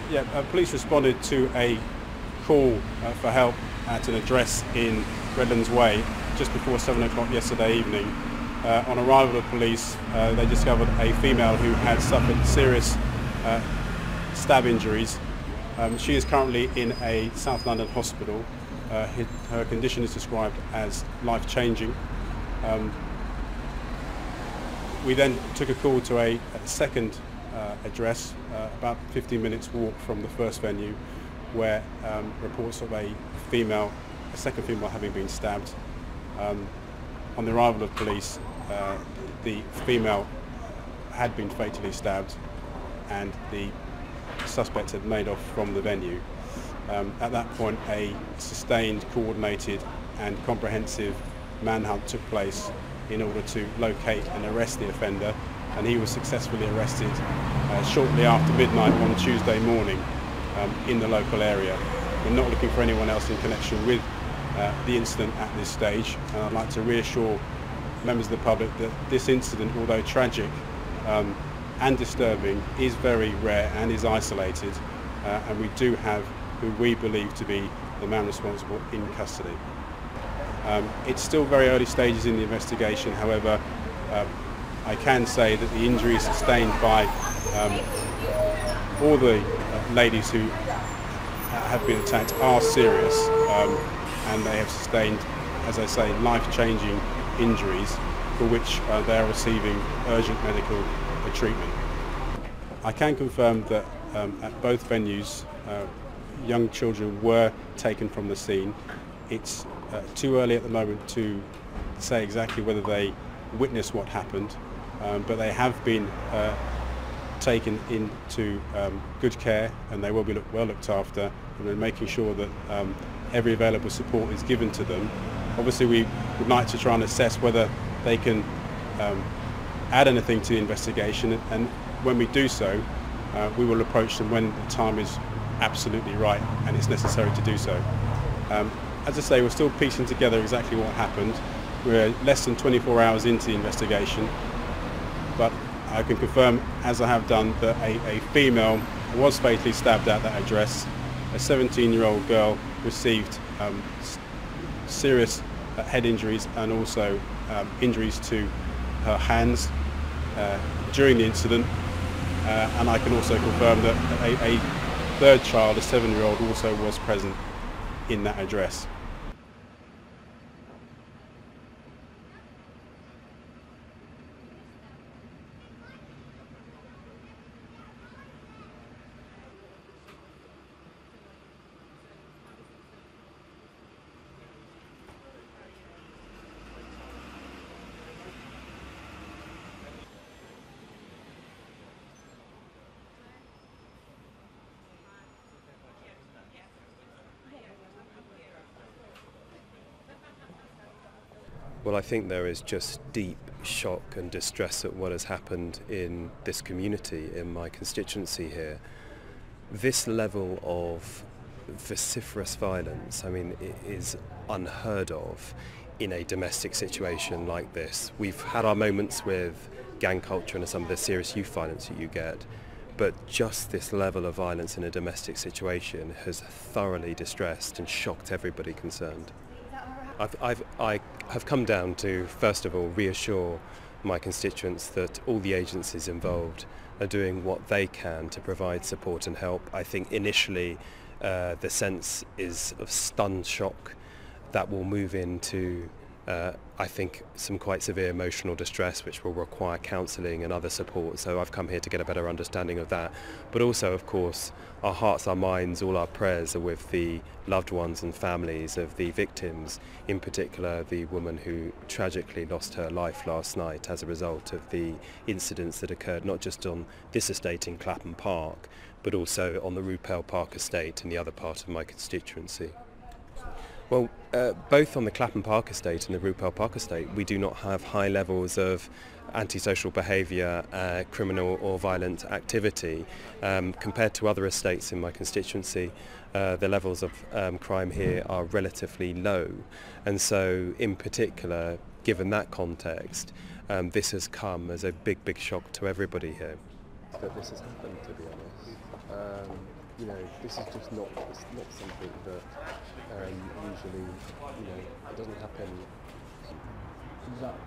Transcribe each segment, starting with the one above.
Yeah, police responded to a call for help at an address in Redlands Way just before 7 o'clock yesterday evening. On arrival of police, they discovered a female who had suffered serious stab injuries. She is currently in a South London hospital. Her condition is described as life-changing. We then took a call to a second address, about 15 minutes walk from the first venue, where reports of a second female having been stabbed. On the arrival of police, the female had been fatally stabbed and the suspect had made off from the venue. At that point, a sustained, coordinated and comprehensive manhunt took place in order to locate and arrest the offender, and he was successfully arrested shortly after midnight on Tuesday morning in the local area. We're not looking for anyone else in connection with the incident at this stage, and I'd like to reassure members of the public that this incident, although tragic and disturbing, is very rare and is isolated, and we do have who we believe to be the man responsible in custody. It's still very early stages in the investigation. However, I can say that the injuries sustained by all the ladies who have been attacked are serious, and they have sustained, as I say, life-changing injuries for which they are receiving urgent medical treatment. I can confirm that at both venues young children were taken from the scene. It's too early at the moment to say exactly whether they witnessed what happened, but they have been taken into good care, and they will be well looked after, and we're making sure that every available support is given to them. Obviously, we would like to try and assess whether they can add anything to the investigation, and when we do so, we will approach them when the time is absolutely right and it's necessary to do so. As I say, we're still piecing together exactly what happened. We're less than 24 hours into the investigation, but I can confirm, as I have done, that a female was fatally stabbed at that address. A 17-year-old girl received serious head injuries and also injuries to her hands during the incident, and I can also confirm that a third child, a 7-year-old, also was present in that address. Well, I think there is just deep shock and distress at what has happened in this community, in my constituency here. This level of vociferous violence, I mean, it is unheard of in a domestic situation like this. We've had our moments with gang culture and some of the serious youth violence that you get, but just this level of violence in a domestic situation has thoroughly distressed and shocked everybody concerned. I have come down to, first of all, reassure my constituents that all the agencies involved are doing what they can to provide support and help. I think initially the sense is of stunned shock that will move into I think some quite severe emotional distress, which will require counselling and other support. So I've come here to get a better understanding of that. But also, of course, our hearts, our minds, all our prayers are with the loved ones and families of the victims, in particular the woman who tragically lost her life last night as a result of the incidents that occurred not just on this estate in Clapham Park, but also on the Rupel Park estate in the other part of my constituency. Well, both on the Clapham Park estate and the Rupel Park estate, we do not have high levels of antisocial behaviour, criminal or violent activity. Compared to other estates in my constituency, the levels of crime here are relatively low. And so, in particular, given that context, this has come as a big shock to everybody here. That this has happened, to be honest. you know, this is just not, it's not something that usually, you know, it doesn't happen.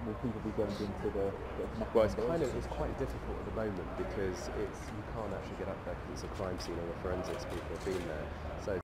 Will people be going into the Well, it's quite difficult at the moment because you can't actually get up there because it's a crime scene, or the forensics people have been there. So